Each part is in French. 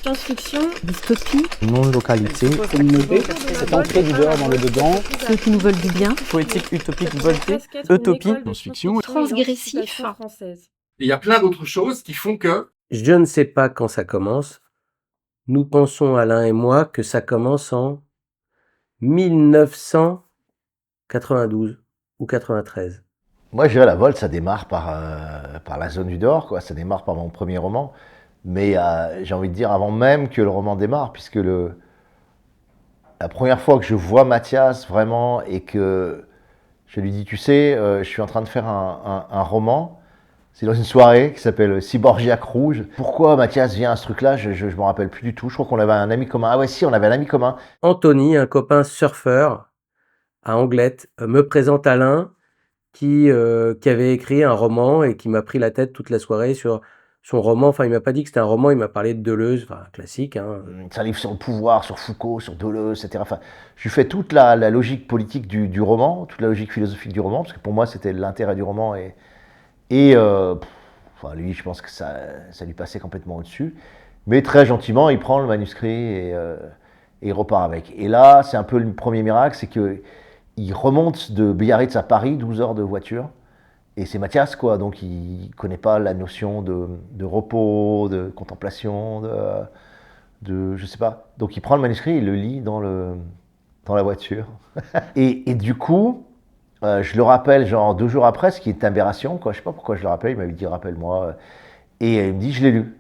Science-fiction, dystopie, non-localité, communauté, cette entrée du dehors dans le dedans, ceux qui nous veulent du bien, poétique, utopique, volté, utopie, science-fiction, transgressif. Et il y a plein d'autres choses qui font que Je ne sais pas quand ça commence. Nous pensons, Alain et moi, que ça commence en 1992 ou 93. Moi, je dirais la Volte, ça démarre par la zone du dehors, quoi. Ça démarre par mon premier roman. Mais j'ai envie de dire avant même que le roman démarre, puisque la première fois que je vois Mathias vraiment et que je lui dis, tu sais, je suis en train de faire un roman, c'est dans une soirée qui s'appelle Cyborgiaque Rouge. Pourquoi Mathias vient à ce truc-là, je ne me rappelle plus du tout. Je crois qu'on avait un ami commun. Ah ouais, si, on avait un ami commun. Anthony, un copain surfeur à Anglette, me présente Alain qui avait écrit un roman et qui m'a pris la tête toute la soirée sur son roman. Enfin, il m'a pas dit que c'était un roman, il m'a parlé de Deleuze, enfin, classique. Hein. C'est un livre sur le pouvoir, sur Foucault, sur Deleuze, etc. Enfin, je lui fais toute la logique politique du roman, toute la logique philosophique du roman, parce que pour moi, c'était l'intérêt du roman. Enfin, lui, je pense que ça lui passait complètement au-dessus. Mais très gentiment, il prend le manuscrit et il repart avec. Et là, c'est un peu le premier miracle, c'est qu'il remonte de Biarritz à Paris, 12 heures de voiture. Et c'est Mathias, quoi. Donc, il ne connaît pas la notion de repos, de contemplation, je sais pas. Donc, il prend le manuscrit, il le lit dans la voiture. et du coup, je le rappelle genre 2 jours après, ce qui est une aberration, quoi. Je sais pas pourquoi je le rappelle, il m'avait dit rappelle-moi. Et il me dit je l'ai lu.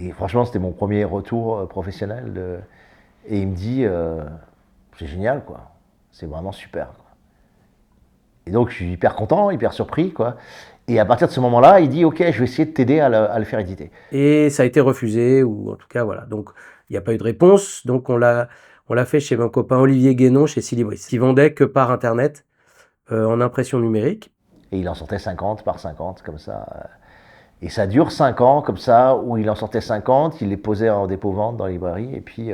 Et franchement, c'était mon premier retour professionnel. Et il me dit c'est génial, quoi. C'est vraiment super, quoi. Et donc je suis hyper content, hyper surpris, quoi. Et à partir de ce moment-là, il dit ok, je vais essayer de t'aider à le faire éditer. Et ça a été refusé, ou en tout cas voilà. Donc il n'y a pas eu de réponse, donc on l'a fait chez mon copain Olivier Guénon chez Silibris, qui vendait que par internet en impression numérique. Et il en sortait 50 par 50 comme ça. Et ça dure 5 ans comme ça, où il en sortait 50, il les posait en dépôt-vente dans les librairies, et puis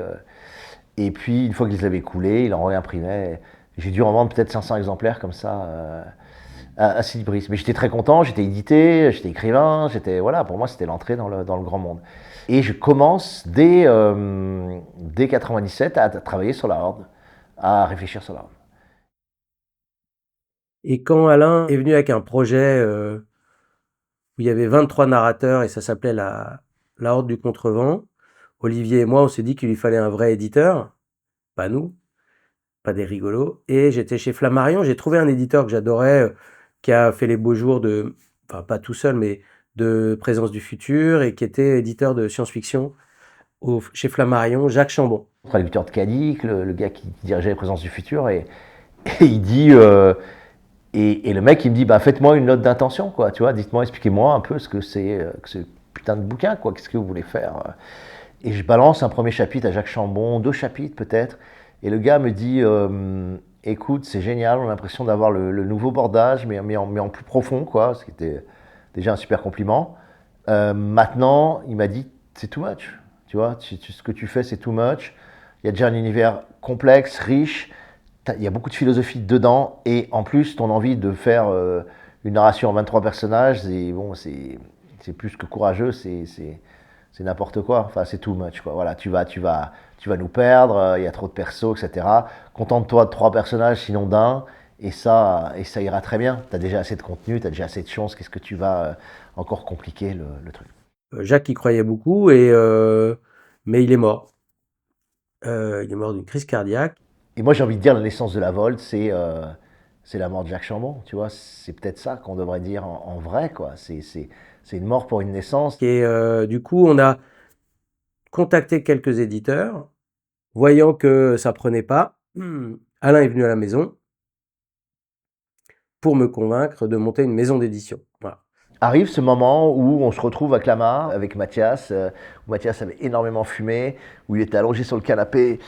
une fois qu'ils avaient coulé, il en réimprimait. J'ai dû en vendre peut-être 500 exemplaires comme ça à Silibris. Mais j'étais très content, j'étais édité, j'étais écrivain, voilà, pour moi c'était l'entrée dans le grand monde. Et je commence dès 97 à travailler sur la Horde, à réfléchir sur la Horde. Et quand Alain est venu avec un projet où il y avait 23 narrateurs et ça s'appelait la Horde du Contrevent, Olivier et moi, on s'est dit qu'il lui fallait un vrai éditeur, pas nous, pas des rigolos. Et j'étais chez Flammarion, j'ai trouvé un éditeur que j'adorais, qui a fait les beaux jours enfin pas tout seul, mais de Présence du Futur, et qui était éditeur de science-fiction chez Flammarion, Jacques Chambon. Traducteur de Cadic, le gars qui dirigeait Présence du Futur, et il dit... Et le mec, il me dit, bah, faites-moi une note d'intention, quoi, tu vois, dites-moi, expliquez-moi un peu ce que c'est que ce putain de bouquin, quoi, qu'est-ce que vous voulez faire. Et je balance un premier chapitre à Jacques Chambon, 2 chapitres peut-être, et le gars me dit, écoute, c'est génial, on a l'impression d'avoir le nouveau bordage, mais en plus profond, quoi, ce qui était déjà un super compliment. Maintenant, il m'a dit, c'est too much, tu vois, ce que tu fais, c'est too much. Il y a déjà un univers complexe, riche, il y a beaucoup de philosophie dedans, et en plus, ton envie de faire une narration en 23 personnages, c'est plus que courageux, c'est n'importe quoi. Enfin, c'est too much, quoi. Voilà, tu vas nous perdre, il y a trop de persos, etc. Contente-toi de 3 personnages, sinon d'un, et ça ira très bien. Tu as déjà assez de contenu, tu as déjà assez de choses, qu'est-ce que tu vas encore compliquer le truc. Jacques y croyait beaucoup, mais il est mort. Il est mort d'une crise cardiaque. Et moi, j'ai envie de dire, la naissance de la Volte, c'est la mort de Jacques Chambon, tu vois. C'est peut-être ça qu'on devrait dire en vrai, quoi. C'est une mort pour une naissance. Et du coup, on a contacté quelques éditeurs, voyant que ça prenait pas. Alain est venu à la maison pour me convaincre de monter une maison d'édition. Voilà. Arrive ce moment où on se retrouve à Clamart avec Mathias, où Mathias avait énormément fumé, où il était allongé sur le canapé,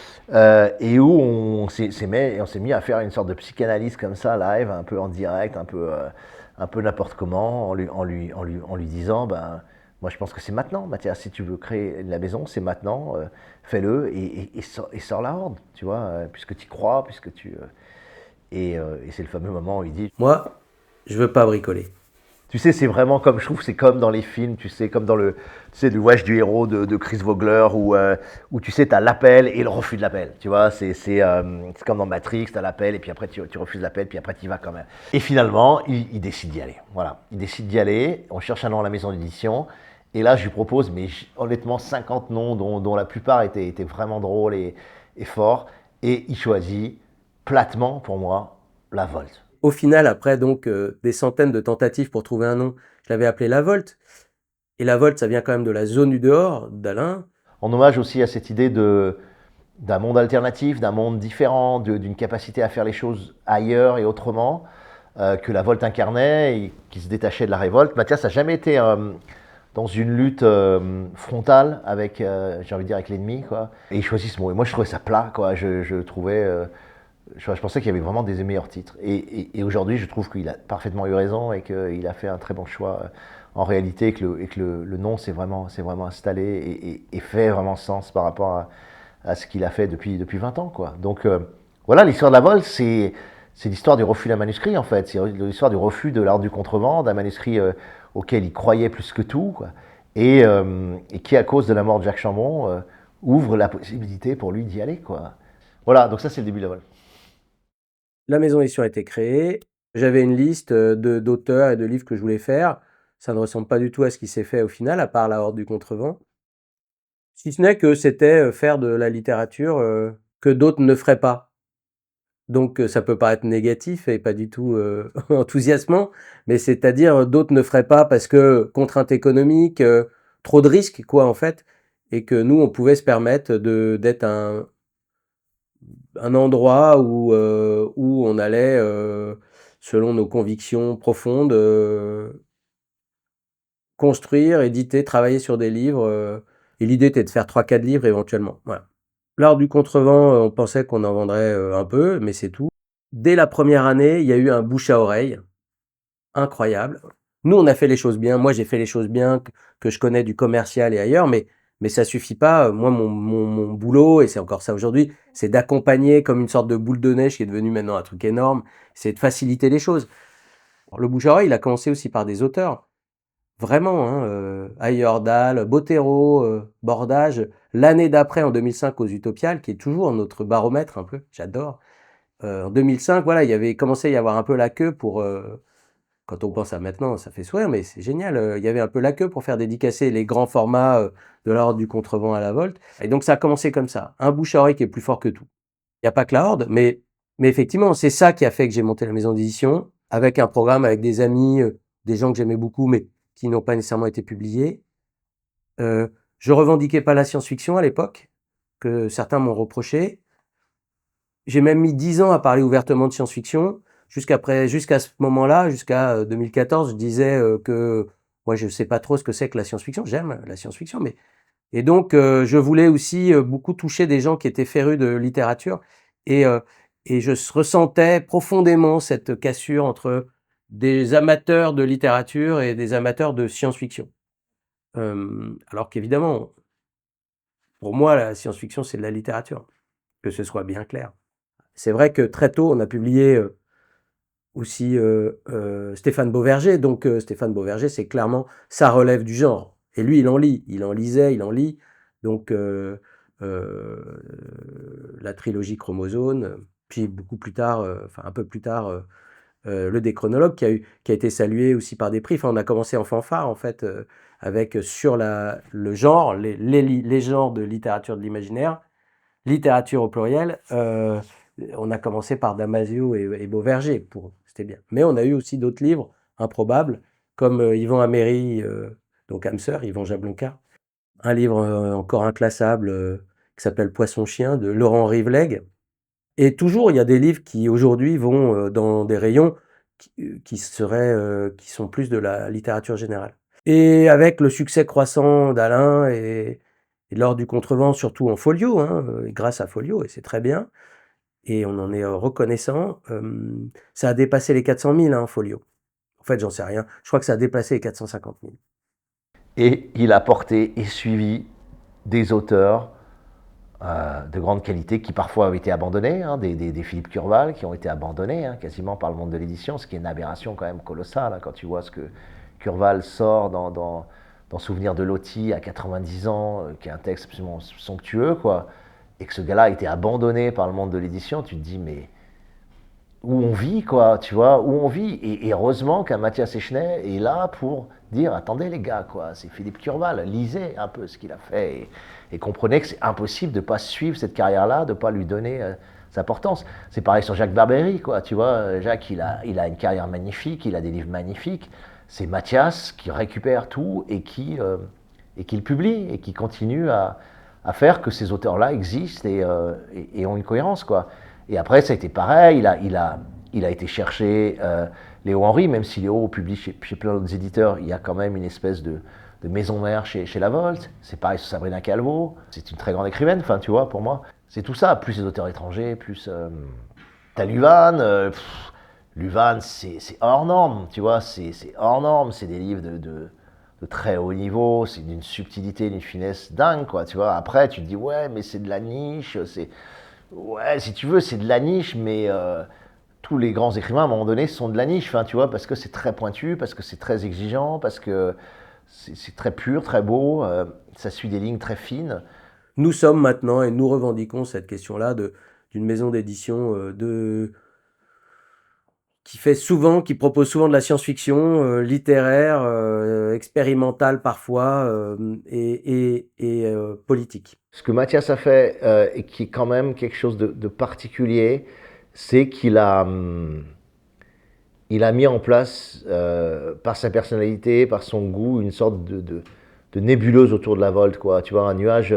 et où on s'est mis à faire une sorte de psychanalyse comme ça, live, un peu en direct, un peu n'importe comment, en lui disant, ben, moi je pense que c'est maintenant, Mathias, si tu veux créer la maison, c'est maintenant, fais-le et sors la Horde, tu vois, puisque tu y crois, et c'est le fameux moment où il dit, moi, je veux pas bricoler. Tu sais, c'est vraiment comme, je trouve, c'est comme dans les films, tu sais, comme dans le voyage du héros de Chris Vogler, où tu sais, tu as l'appel et le refus de l'appel. Tu vois, c'est comme dans Matrix, tu as l'appel et puis après tu refuses l'appel, puis après tu y vas quand même. Et finalement, il décide d'y aller. Voilà, il décide d'y aller. On cherche un nom à la maison d'édition. Et là, je lui propose, mais honnêtement, 50 noms, dont la plupart étaient vraiment drôles et forts. Et il choisit platement, pour moi, La Volte. Au final, après donc des centaines de tentatives pour trouver un nom, je l'avais appelé La Volte. Et La Volte, ça vient quand même de la zone du dehors d'Alain. En hommage aussi à cette idée d'un monde alternatif, d'un monde différent, d'une capacité à faire les choses ailleurs et autrement, que la Volte incarnait et qui se détachait de la révolte. Mathias n'a jamais été dans une lutte frontale avec, j'ai envie de dire, avec l'ennemi, quoi. Et il choisit ce mot. Et moi, je trouvais ça plat, quoi. Je trouvais, je pensais qu'il y avait vraiment des meilleurs titres. Et aujourd'hui, je trouve qu'il a parfaitement eu raison et qu'il a fait un très bon choix en réalité, et que le nom s'est vraiment installé et fait vraiment sens par rapport à ce qu'il a fait depuis 20 ans, quoi. Donc voilà, l'histoire de la Volte, c'est l'histoire du refus d'un manuscrit, en fait. C'est l'histoire du refus de l'art du contrevent, d'un manuscrit auquel il croyait plus que tout, quoi. Et qui, à cause de la mort de Jacques Chambon, ouvre la possibilité pour lui d'y aller, quoi. Voilà, donc ça, c'est le début de la Volte. La maison d'édition a été créée. J'avais une liste d'auteurs et de livres que je voulais faire. Ça ne ressemble pas du tout à ce qui s'est fait au final, à part La Horde du Contrevent. Si ce n'est que c'était faire de la littérature que d'autres ne feraient pas. Donc ça peut paraître négatif et pas du tout enthousiasmant, mais c'est-à-dire d'autres ne feraient pas parce que contraintes économiques, trop de risques, quoi, en fait, et que nous, on pouvait se permettre d'être un endroit où on allait, selon nos convictions profondes, construire, éditer, travailler sur des livres, et l'idée était de faire 3-4 livres éventuellement, voilà. L'art du contrevent, on pensait qu'on en vendrait un peu, mais c'est tout. Dès la première année, il y a eu un bouche à oreille incroyable. Nous, on a fait les choses bien. Moi, j'ai fait les choses bien que je connais du commercial et ailleurs, mais ça suffit pas. Moi, mon boulot, et c'est encore ça aujourd'hui, c'est d'accompagner comme une sorte de boule de neige qui est devenue maintenant un truc énorme, c'est de faciliter les choses. Alors, le bouche à oreille, il a commencé aussi par des auteurs. Vraiment, hein, Ayordal, Bottero, Bordage. L'année d'après, en 2005, aux Utopiales, qui est toujours notre baromètre un peu, j'adore. En 2005, voilà, il y avait commencé à y avoir un peu la queue pour... quand on pense à maintenant, ça fait sourire, mais c'est génial. Il y avait un peu la queue pour faire dédicacer les grands formats de la Horde du Contrevent à la Volte. Et donc, ça a commencé comme ça. Un bouche à oreille qui est plus fort que tout. Il n'y a pas que la Horde, mais effectivement, c'est ça qui a fait que j'ai monté la maison d'édition, avec un programme, avec des amis, des gens que j'aimais beaucoup, mais qui n'ont pas nécessairement été publiés. Je revendiquais pas la science-fiction à l'époque, que certains m'ont reproché. J'ai même mis 10 ans à parler ouvertement de science-fiction. Jusqu'à ce moment-là, jusqu'à 2014, je disais que moi, je sais pas trop ce que c'est que la science-fiction. J'aime la science-fiction, mais... Et donc, je voulais aussi beaucoup toucher des gens qui étaient férus de littérature. Et je ressentais profondément cette cassure entre des amateurs de littérature et des amateurs de science-fiction. Alors qu'évidemment, pour moi, la science-fiction, c'est de la littérature, que ce soit bien clair. C'est vrai que très tôt, on a publié aussi Stéphane Beauverger. Donc Stéphane Beauverger, c'est clairement, ça relève du genre. Et lui, il en lit, il en lisait, il en lit. Donc la trilogie Chromosome, puis beaucoup plus tard, enfin un peu plus tard, le Déchronologue qui a été salué aussi par des prix. Enfin, on a commencé en fanfare en fait avec sur le genre, les genres de littérature de l'imaginaire, littérature au pluriel. On a commencé par Damasio et Beauverger, c'était bien. Mais on a eu aussi d'autres livres improbables comme Yvan Améry, donc âme sœur, Yvan Jablonka, un livre encore inclassable qui s'appelle Poisson-chien de Laurent Rivleg. Et toujours, il y a des livres qui aujourd'hui vont dans des rayons qui sont plus de la littérature générale. Et avec le succès croissant d'Alain et de l'Ordre du Contrevent, surtout en folio, hein, grâce à Folio, et c'est très bien, et on en est reconnaissant, ça a dépassé les 400 000 en folio. En fait, j'en sais rien. Je crois que ça a dépassé les 450 000. Et il a porté et suivi des auteurs de grande qualité qui parfois ont été abandonnés, hein, des Philippe Curval qui ont été abandonnés hein, quasiment par le monde de l'édition, ce qui est une aberration quand même colossale hein, quand tu vois ce que Curval sort dans Souvenir de Loti à 90 ans, qui est un texte absolument somptueux, quoi, et que ce gars-là a été abandonné par le monde de l'édition, tu te dis mais où on vit, quoi, tu vois, où on vit. Et heureusement qu'un Mathias Echenay est là pour dire, attendez les gars, quoi, c'est Philippe Curval, lisez un peu ce qu'il a fait et comprenez que c'est impossible de ne pas suivre cette carrière-là, de ne pas lui donner sa importance. C'est pareil sur Jacques Barbery, quoi, tu vois, Jacques, il a une carrière magnifique, il a des livres magnifiques. C'est Mathias qui récupère tout et qui le publie et qui continue à faire que ces auteurs-là existent et ont une cohérence, quoi. Et après, ça a été pareil, il a été chercher Léo Henry, même si Léo publie chez plein d'autres éditeurs, il y a quand même une espèce de maison mère chez La Volte. C'est pareil sur Sabrina Calvo, c'est une très grande écrivaine, enfin tu vois, pour moi. C'est tout ça, plus les auteurs étrangers, plus... T'as Luvan, Luvan c'est hors norme, tu vois, c'est hors norme, c'est des livres de très haut niveau, c'est d'une subtilité, d'une finesse dingue, quoi, tu vois. Après, tu te dis, ouais, mais c'est de la niche, c'est... Ouais, si tu veux, c'est de la niche, mais tous les grands écrivains, à un moment donné, sont de la niche, tu vois, parce que c'est très pointu, parce que c'est très exigeant, parce que c'est très pur, très beau, ça suit des lignes très fines. Nous sommes maintenant, et nous revendiquons cette question-là d'une maison d'édition qui propose souvent de la science-fiction, littéraire, expérimentale parfois, et politique. Ce que Mathias a fait, et qui est quand même quelque chose de particulier, c'est qu'il a mis en place, par sa personnalité, par son goût, une sorte de nébuleuse autour de La Volte, quoi. Tu vois, un nuage,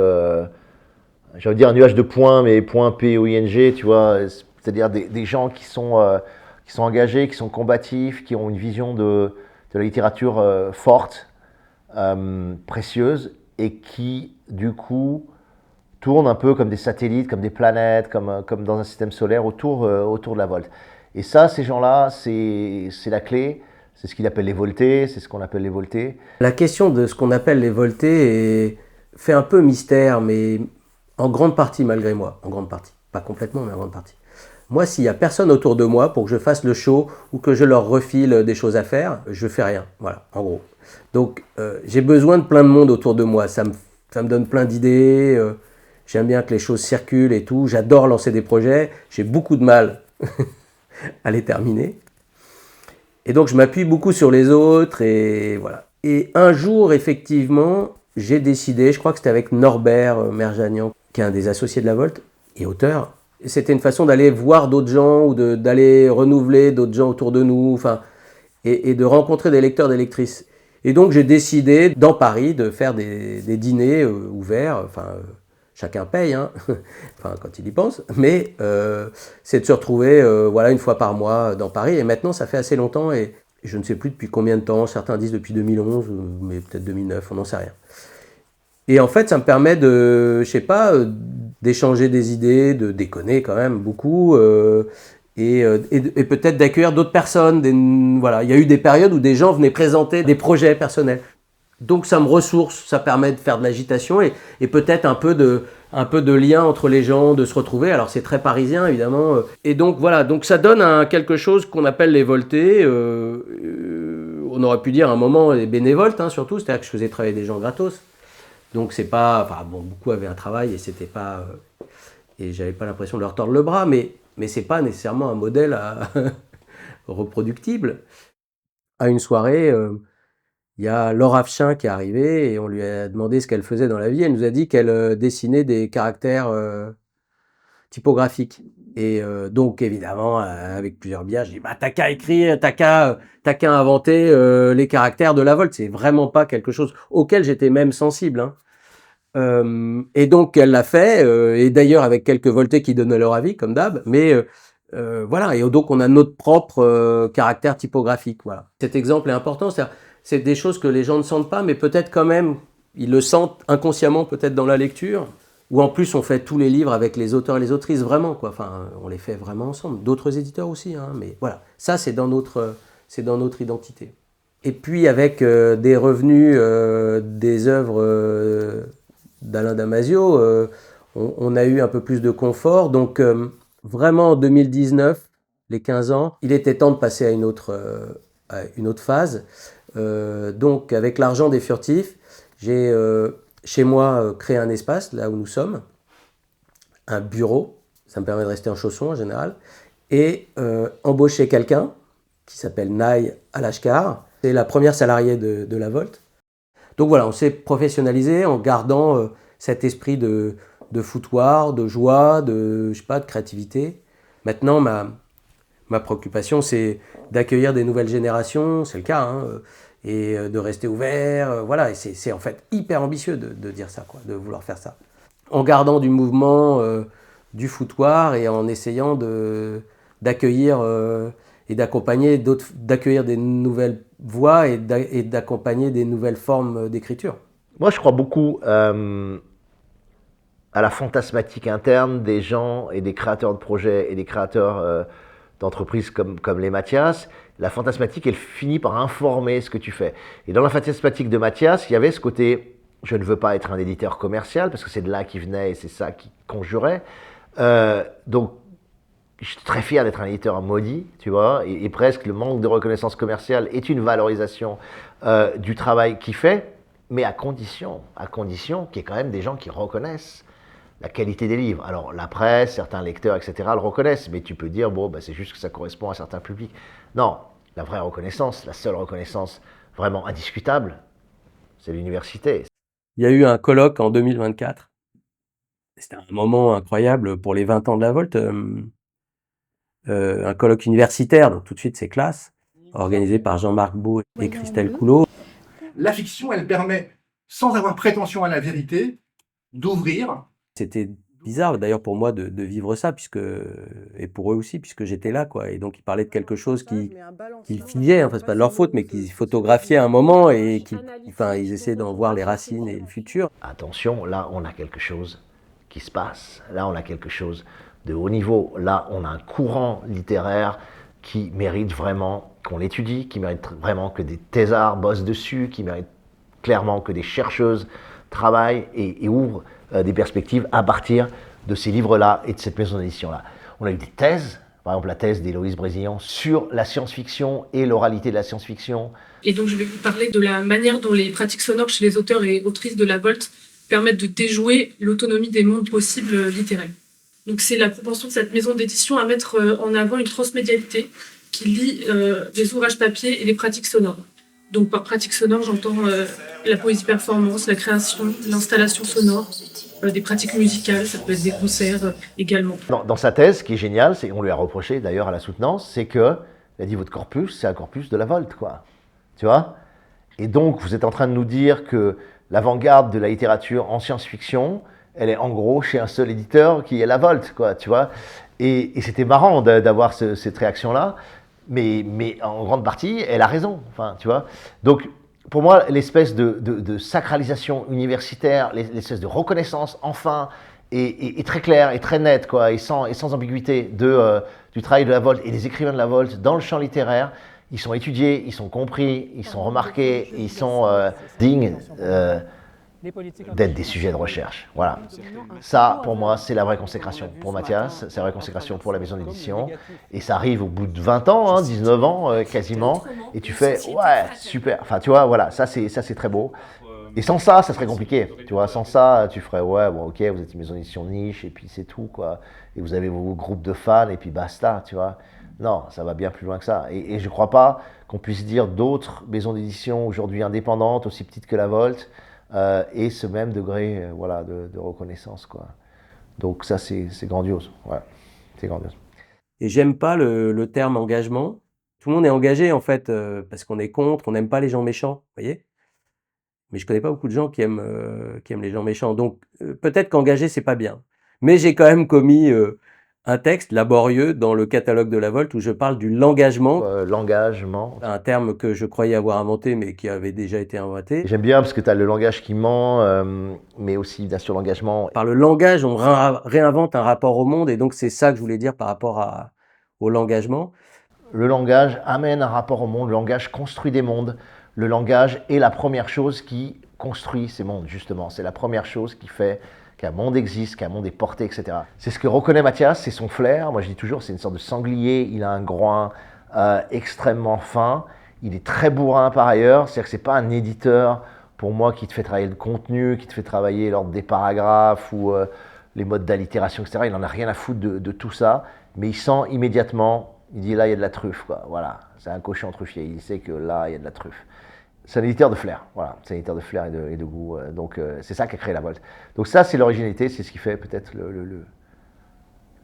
j'ai envie de dire un nuage de points, mais points P-O-I-N-G, tu vois, c'est-à-dire des gens qui sont engagés, qui sont combatifs, qui ont une vision de la littérature forte, précieuse, et qui, du coup, tournent un peu comme des satellites, comme des planètes, comme dans un système solaire autour de La Volte. Et ça, ces gens-là, c'est la clé, c'est ce qu'il appelle les voltés, c'est ce qu'on appelle les voltés. La question de ce qu'on appelle les voltés fait un peu mystère, mais en grande partie malgré moi, en grande partie. Pas complètement, mais en grande partie. Moi, s'il n'y a personne autour de moi pour que je fasse le show ou que je leur refile des choses à faire, je fais rien, voilà, en gros. Donc, j'ai besoin de plein de monde autour de moi, ça me donne plein d'idées, j'aime bien que les choses circulent et tout, j'adore lancer des projets, j'ai beaucoup de mal à les terminer. Et donc, je m'appuie beaucoup sur les autres et voilà. Et un jour, effectivement, j'ai décidé, je crois que c'était avec Norbert Merjanian, qui est un des associés de La Volte et auteur. C'était une façon d'aller voir d'autres gens ou d'aller renouveler d'autres gens autour de nous, enfin, et de rencontrer des lecteurs, des lectrices. Et donc, j'ai décidé, dans Paris, de faire des dîners ouverts, enfin... Chacun paye, hein, enfin, quand il y pense, mais c'est de se retrouver voilà, une fois par mois dans Paris. Et maintenant, ça fait assez longtemps et je ne sais plus depuis combien de temps. Certains disent depuis 2011, mais peut-être 2009, on n'en sait rien. Et en fait, ça me permet d'échanger des idées, de déconner quand même beaucoup, et peut-être d'accueillir d'autres personnes. Voilà. Il y a eu des périodes où des gens venaient présenter des projets personnels. Donc ça me ressource, ça permet de faire de l'agitation et peut-être un peu de lien entre les gens, de se retrouver. Alors c'est très parisien évidemment. Et donc voilà, donc ça donne quelque chose qu'on appelle les voltés. On aurait pu dire à un moment les bénévoltes, hein, surtout, c'est-à-dire que je faisais travailler des gens gratos. Donc c'est pas, enfin bon, beaucoup avaient un travail et c'était pas, et j'avais pas l'impression de leur tordre le bras, mais c'est pas nécessairement un modèle reproductible. À une soirée. Il y a Laure Afchin qui est arrivée et on lui a demandé ce qu'elle faisait dans la vie. Elle nous a dit qu'elle dessinait des caractères typographiques. Et donc, évidemment, avec plusieurs bières, je dis « t'as qu'à écrire, t'as qu'à inventer les caractères de La Volte. » C'est vraiment pas quelque chose auquel j'étais même sensible. Hein. Et donc, elle l'a fait, et d'ailleurs avec quelques voltés qui donnaient leur avis, comme d'hab, mais... voilà, et donc on a notre propre caractère typographique. Voilà. Cet exemple est important, c'est des choses que les gens ne sentent pas, mais peut-être quand même, ils le sentent inconsciemment peut-être dans la lecture, ou en plus on fait tous les livres avec les auteurs et les autrices vraiment, quoi. Enfin, on les fait vraiment ensemble, d'autres éditeurs aussi, hein, mais voilà, ça c'est dans notre identité. Et puis avec des revenus des œuvres d'Alain Damasio, on a eu un peu plus de confort. Donc, vraiment, en 2019, les 15 ans, il était temps de passer à une autre phase. Donc, avec l'argent des furtifs, j'ai chez moi créé un espace, là où nous sommes, un bureau, ça me permet de rester en chaussons en général, et embauché quelqu'un qui s'appelle Naï Alashkar. C'est la première salariée de la Volt. Donc voilà, on s'est professionnalisé en gardant cet esprit de foutoir, de joie, de créativité. Maintenant, ma préoccupation, c'est d'accueillir des nouvelles générations, c'est le cas, hein, et de rester ouvert. Voilà, et c'est en fait hyper ambitieux de dire ça, quoi, de vouloir faire ça. En gardant du mouvement, du foutoir et en essayant d'accueillir et d'accueillir des nouvelles voix et d'accompagner des nouvelles formes d'écriture. Moi, je crois beaucoup à la fantasmatique interne des gens et des créateurs de projets et des créateurs d'entreprises comme les Mathias. La fantasmatique, elle finit par informer ce que tu fais. Et dans la fantasmatique de Mathias, il y avait ce côté « je ne veux pas être un éditeur commercial » parce que c'est de là qu'il venait et c'est ça qui conjurait. Donc, je suis très fier d'être un éditeur maudit, tu vois, et presque le manque de reconnaissance commerciale est une valorisation du travail qu'il fait, mais à condition qu'il y ait quand même des gens qui reconnaissent la qualité des livres. Alors, la presse, certains lecteurs, etc. le reconnaissent, mais tu peux dire, bon, bah, c'est juste que ça correspond à certains publics. Non, la vraie reconnaissance, la seule reconnaissance vraiment indiscutable, c'est l'université. Il y a eu un colloque en 2024. C'était un moment incroyable pour les 20 ans de la Volt. Un colloque universitaire, donc tout de suite c'est classe, organisé par Jean-Marc Beau et Christelle Coulot. La fiction, elle permet, sans avoir prétention à la vérité, d'ouvrir. C'était bizarre d'ailleurs pour moi de vivre ça, et pour eux aussi, puisque j'étais là, quoi. Et donc ils parlaient de quelque chose qu'ils figeaient, enfin c'est pas de leur faute, mais qu'ils photographiaient un moment et ils essaient d'en voir les racines et le futur. Attention, là on a quelque chose qui se passe, là on a quelque chose de haut niveau, là on a un courant littéraire qui mérite vraiment qu'on l'étudie, qui mérite vraiment que des thésards bossent dessus, qui mérite clairement que des chercheuses travaillent et ouvrent des perspectives à partir de ces livres-là et de cette maison d'édition-là. On a eu des thèses, par exemple la thèse d'Héloïse Brésillan sur la science-fiction et l'oralité de la science-fiction. Et donc je vais vous parler de la manière dont les pratiques sonores chez les auteurs et autrices de la Volt permettent de déjouer l'autonomie des mondes possibles littéraires. Donc c'est la propension de cette maison d'édition à mettre en avant une transmédialité qui lie les ouvrages papier et les pratiques sonores. Donc par pratique sonore, j'entends la poésie performance, la création, l'installation sonore, des pratiques musicales, ça peut être des concerts également. Dans sa thèse, ce qui est génial, on lui a reproché d'ailleurs à la soutenance, c'est que, il a dit votre corpus, c'est un corpus de la Volt, quoi. Tu vois? Et donc vous êtes en train de nous dire que l'avant-garde de la littérature en science-fiction, elle est en gros chez un seul éditeur qui est la Volt, quoi, tu vois. Et c'était marrant d'avoir cette réaction-là, mais en grande partie, elle a raison, enfin, tu vois. Donc, pour moi, l'espèce de sacralisation universitaire, l'espèce de reconnaissance, enfin, est très claire et très nette, quoi, et sans ambiguïté du travail de la Volt et des écrivains de la Volt dans le champ littéraire. Ils sont étudiés, ils sont compris, ils sont remarqués, ils sont dignes d'être des sujets de recherche. Voilà. Ça, pour moi, c'est la vraie consécration. Pour Mathias, c'est la vraie consécration pour la maison d'édition. Et ça arrive au bout de 20 ans, 19 ans quasiment. Et tu fais, ouais, super. Enfin, tu vois, voilà, ça c'est très beau. Et sans ça, ça serait compliqué. Tu vois, sans ça, tu ferais, ouais, bon, ok, vous êtes une maison d'édition niche, et puis c'est tout, quoi. Et vous avez vos groupes de fans, et puis basta, tu vois. Non, ça va bien plus loin que ça. Et je ne crois pas qu'on puisse dire d'autres maisons d'édition aujourd'hui indépendantes, aussi petites que la Volt, et ce même degré voilà, de reconnaissance, quoi. Donc ça, c'est grandiose. Ouais, c'est grandiose. Et j'aime pas le terme engagement. Tout le monde est engagé, en fait, parce qu'on est contre, on n'aime pas les gens méchants, vous voyez. Mais je connais pas beaucoup de gens qui aiment les gens méchants. Donc peut-être qu'engager, c'est pas bien. Mais j'ai quand même commis un texte laborieux dans le catalogue de la Volt où je parle du l'engagement. L'engagement. Un terme que je croyais avoir inventé, mais qui avait déjà été inventé. J'aime bien parce que tu as le langage qui ment, mais aussi bien sûr l'engagement. Par le langage, on réinvente un rapport au monde, et donc c'est ça que je voulais dire par rapport au l'engagement. Le langage amène un rapport au monde, le langage construit des mondes, le langage est la première chose qui construit ces mondes, justement. C'est la première chose qui fait qu'un monde existe, qu'un monde est porté, etc. C'est ce que reconnaît Mathias, c'est son flair. Moi, je dis toujours, c'est une sorte de sanglier. Il a un groin extrêmement fin. Il est très bourrin par ailleurs. C'est-à-dire que c'est pas un éditeur, pour moi, qui te fait travailler le contenu, qui te fait travailler l'ordre des paragraphes ou les modes d'allitération, etc. Il n'en a rien à foutre de tout ça. Mais il sent immédiatement, il dit là, il y a de la truffe, quoi. Voilà, c'est un cochon truffier. Il sait que là, il y a de la truffe. C'est un éditeur de flair, voilà. C'est un éditeur de flair et de goût. Donc, c'est ça qui a créé la Volte. Donc ça, c'est l'originalité, c'est ce qui fait peut-être le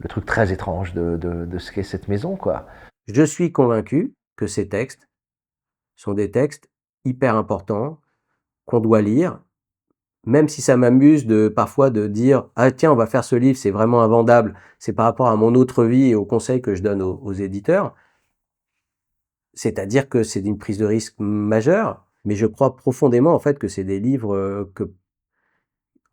truc très étrange de ce qu'est cette maison, quoi. Je suis convaincu que ces textes sont des textes hyper importants qu'on doit lire, même si ça m'amuse parfois de dire « Ah tiens, on va faire ce livre, c'est vraiment invendable, c'est par rapport à mon autre vie et aux conseils que je donne aux éditeurs ». C'est-à-dire que c'est une prise de risque majeure, mais je crois profondément en fait que c'est des livres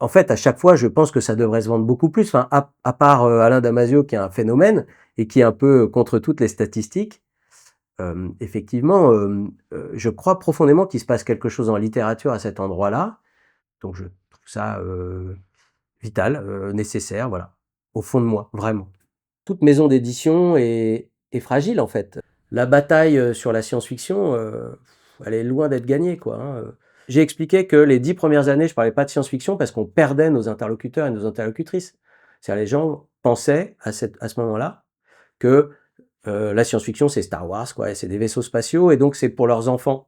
en fait, à chaque fois, je pense que ça devrait se vendre beaucoup plus. Enfin, à part Alain Damasio, qui est un phénomène et qui est un peu contre toutes les statistiques, effectivement, je crois profondément qu'il se passe quelque chose en littérature à cet endroit-là. Donc, je trouve ça vital, nécessaire, voilà, au fond de moi, vraiment. Toute maison d'édition est fragile, en fait. La bataille sur la science-fiction, elle est loin d'être gagnée, quoi. Hein. J'ai expliqué que les 10 premières années, je parlais pas de science-fiction parce qu'on perdait nos interlocuteurs et nos interlocutrices. C'est-à-dire les gens pensaient à ce moment-là que la science-fiction, c'est Star Wars, quoi, c'est des vaisseaux spatiaux, et donc c'est pour leurs enfants.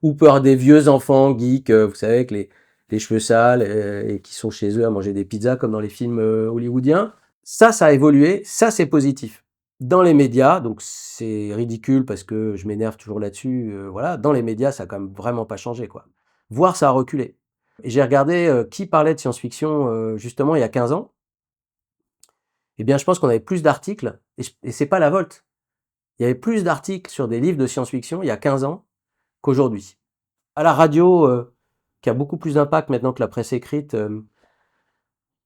Ou pour des vieux enfants geeks, vous savez, avec les cheveux sales et qui sont chez eux à manger des pizzas comme dans les films hollywoodiens. Ça a évolué, ça c'est positif. Dans les médias, donc c'est ridicule parce que je m'énerve toujours là-dessus, voilà, dans les médias, ça a quand même vraiment pas changé, quoi. Voire ça a reculé. Et j'ai regardé qui parlait de science-fiction justement il y a 15 ans. Eh bien, je pense qu'on avait plus d'articles, et c'est pas la Volte. Il y avait plus d'articles sur des livres de science-fiction il y a 15 ans qu'aujourd'hui. À la radio, qui a beaucoup plus d'impact maintenant que la presse écrite,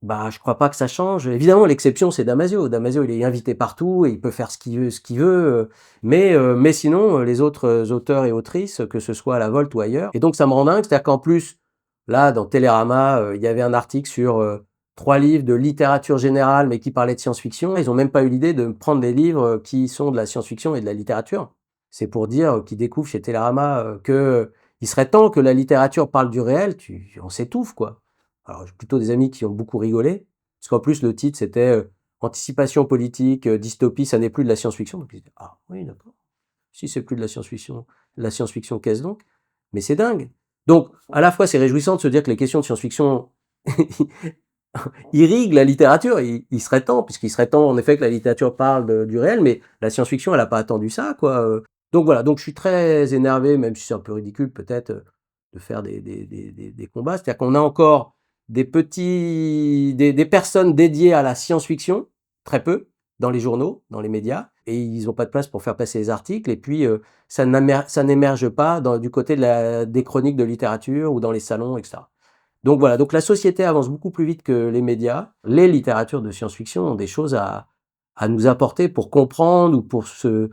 je crois pas que ça change. Évidemment, l'exception, c'est Damasio. Damasio, il est invité partout et il peut faire ce qu'il veut. Mais sinon, les autres auteurs et autrices, que ce soit à la Volte ou ailleurs. Et donc, ça me rend dingue. C'est-à-dire qu'en plus, là, dans Télérama, il y avait un article sur 3 livres de littérature générale, mais qui parlaient de science-fiction. Ils ont même pas eu l'idée de prendre des livres qui sont de la science-fiction et de la littérature. C'est pour dire qu'ils découvrent chez Télérama qu'il serait temps que la littérature parle du réel. On s'étouffe, quoi. Alors, j'ai plutôt des amis qui ont beaucoup rigolé, parce qu'en plus, le titre, c'était Anticipation politique, dystopie, ça n'est plus de la science-fiction. Donc, ils disaient, ah oui, d'accord. Si c'est plus de la science-fiction, qu'est-ce donc? Mais c'est dingue. Donc, à la fois, c'est réjouissant de se dire que les questions de science-fiction irriguent la littérature. Il serait temps, puisqu'il serait temps, en effet, que la littérature parle du réel, mais la science-fiction, elle n'a pas attendu ça, quoi. Donc, voilà. Donc, je suis très énervé, même si c'est un peu ridicule, peut-être, de faire des combats. C'est-à-dire qu'on a encore des personnes dédiées à la science-fiction, très peu, dans les journaux, dans les médias, et ils n'ont pas de place pour faire passer les articles, et puis ça n'émerge pas du côté des chroniques de littérature ou dans les salons, etc. Donc voilà, donc la société avance beaucoup plus vite que les médias. Les littératures de science-fiction ont des choses à nous apporter pour comprendre ou pour se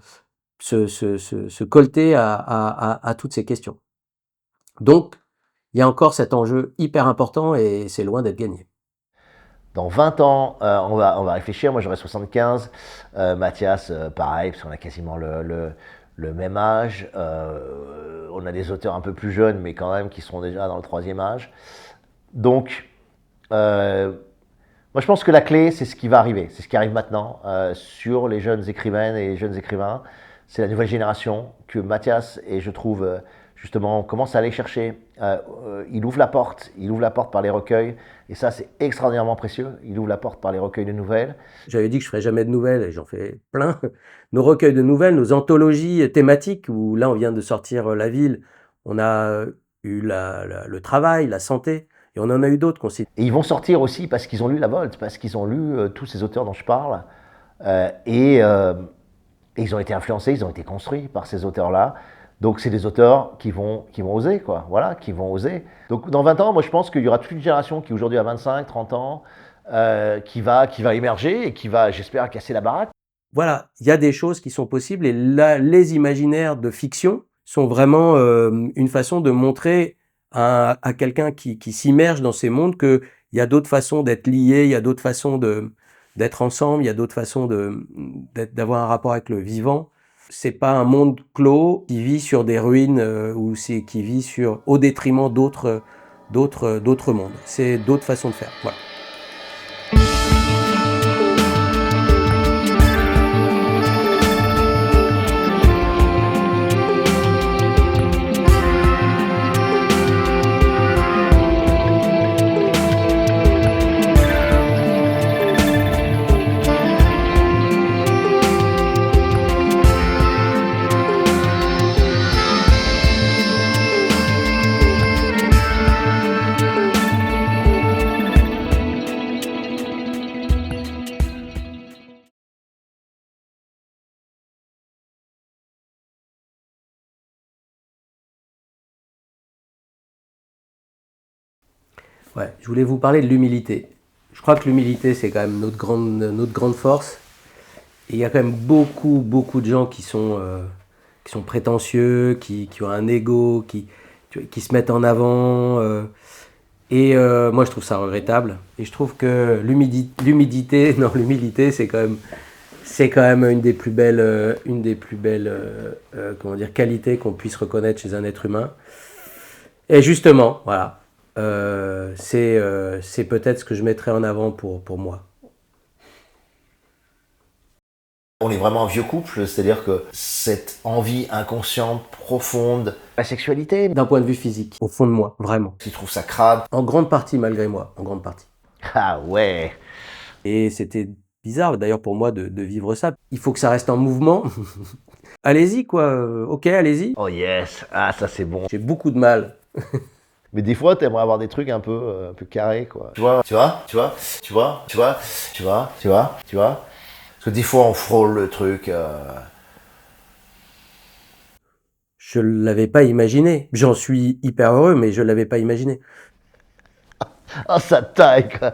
colter à toutes ces questions. Donc, il y a encore cet enjeu hyper important et c'est loin d'être gagné. Dans 20 ans, on va réfléchir. Moi, j'aurai 75. Mathias, pareil, parce qu'on a quasiment le même âge. On a des auteurs un peu plus jeunes, mais quand même qui seront déjà dans le 3e âge. Donc, moi, je pense que la clé, c'est ce qui va arriver. C'est ce qui arrive maintenant sur les jeunes écrivaines et les jeunes écrivains. C'est la nouvelle génération que Mathias, et je trouve... justement, on commence à aller chercher. Il ouvre la porte par les recueils, et ça, c'est extraordinairement précieux. Il ouvre la porte par les recueils de nouvelles. J'avais dit que je ferais jamais de nouvelles, et j'en fais plein. Nos recueils de nouvelles, nos anthologies thématiques, où là, on vient de sortir La Ville, on a eu le travail, la santé, et on en a eu d'autres qu'on cite. Et ils vont sortir aussi parce qu'ils ont lu la Volte, parce qu'ils ont lu tous ces auteurs dont je parle, et ils ont été influencés, ils ont été construits par ces auteurs-là. Donc, c'est des auteurs qui vont oser, quoi. Voilà, qui vont oser. Donc, dans 20 ans, moi, je pense qu'il y aura toute une génération qui, aujourd'hui, a 25, 30 ans, qui va émerger et qui va, j'espère, casser la baraque. Voilà, il y a des choses qui sont possibles et là, les imaginaires de fiction sont vraiment une façon de montrer à quelqu'un qui s'immerge dans ces mondes qu'il y a d'autres façons d'être lié, il y a d'autres façons d'être ensemble, il y a d'autres façons d'avoir un rapport avec le vivant. C'est pas un monde clos qui vit sur des ruines ou qui vit au détriment d'autres mondes. C'est d'autres façons de faire. Voilà. Ouais, je voulais vous parler de l'humilité. Je crois que l'humilité, c'est quand même notre grande force. Et il y a quand même beaucoup de gens qui sont prétentieux, qui ont un ego, qui se mettent en avant. Moi, je trouve ça regrettable. Et je trouve que l'humilité, c'est quand même une des plus belles comment dire, qualités qu'on puisse reconnaître chez un être humain. Et justement, voilà. C'est peut-être ce que je mettrais en avant pour moi. On est vraiment un vieux couple, c'est-à-dire que cette envie inconsciente, profonde, la sexualité, D'un point de vue physique, au fond de moi, vraiment. tu trouves ça crade. En grande partie, malgré moi, en grande partie. Ah ouais. Et c'était bizarre d'ailleurs pour moi de vivre ça. Il faut que ça reste en mouvement. Allez-y quoi, ok, allez-y. Oh yes, ah ça c'est bon. J'ai beaucoup de mal. Mais des fois, t'aimerais avoir des trucs un peu carrés, quoi. Tu vois. Parce que des fois, on frôle le truc. Je l'avais pas imaginé. J'en suis hyper heureux, mais je l'avais pas imaginé. Ah, ça taille, quoi.